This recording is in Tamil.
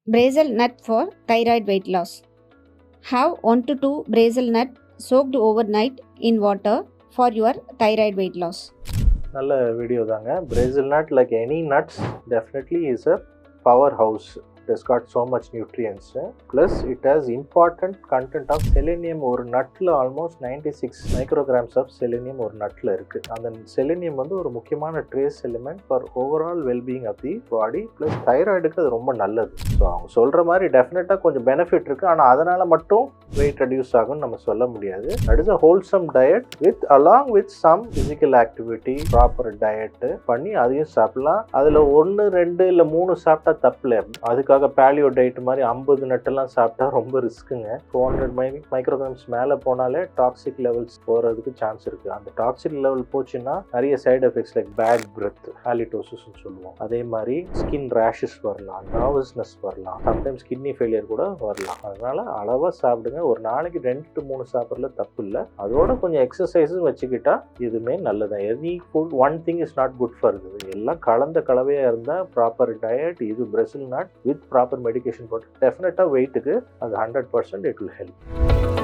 Brazil nut for thyroid weight loss. Have 1 to 2 Brazil nut soaked overnight in water for your thyroid weight loss. நல்ல வீடியோ தாங்க. Brazil nut, like any nuts, definitely is a powerhouse. It has got so much nutrients. Plus it has important content of selenium. ஒரு நட்டில் ஆல்மோஸ்ட் 96 மைக்ரோகிராம்ஸ் ஆஃப் செலினியம் ஒரு நட்டில் இருக்குது. அந்த செலினியம் வந்து ஒரு முக்கியமான trace element for overall wellbeing of the body. Plus தைராய்டுக்கு அது ரொம்ப நல்லது. ஸோ அவங்க சொல்கிற மாதிரி டெஃபினட்டாக கொஞ்சம் பெனிஃபிட் இருக்குது. ஆனால் அதனால் மட்டும் வெயிட் ரெடியூஸ் ஆகும்னு நம்ம சொல்ல முடியாது. That is a wholesome diet with along with some physical activity, proper diet பண்ணி அதையும் சாப்பிடலாம். அதில் 1, 2 இல்லை 3 சாப்பிட்டா தப்பில்லை. அதுக்காக பேலியோ டயட் மாதிரி 50 நட்டெல்லாம் சாப்பிட்டா ரொம்ப ரிஸ்க்குங்க. 400 மைக்ரோகிராம்ஸ் மேலே போனாலே டாக்ஸிக் லெவல்ஸ் போகிறதுக்கு சான்ஸ் இருக்குது. அந்த டாக்ஸிக் லெவல் போச்சுன்னா நிறைய side effects like bad breath, ஹாலிடோசிஸ்ன்னு சொல்லுவோம். அதே மாதிரி ஸ்கின் ரேஷஸ் வரலாம், நர்வஸ்னஸ் வரலாம், சம்டைம்ஸ் கிட்னி ஃபெயிலியர் கூட வரலாம். அதனால அளவாக சாப்பிடுங்க. ஒரு நாளைக்கு 2 to 3 சாப்பிட்றதுல தப்பு இல்லை. அதோட கொஞ்சம் எக்ஸசைஸும் வச்சுக்கிட்டா இதுவுமே நல்லது. Any food one thing is not good for இது. எல்லாம் கலந்த கலவையாக இருந்தால் ப்ராப்பர் டயட், இது Brazil nut with proper medication போட்டு டெஃபினட்டாக வெயிட்டுக்கு அது 100% இட் வில் ஹெல்ப்.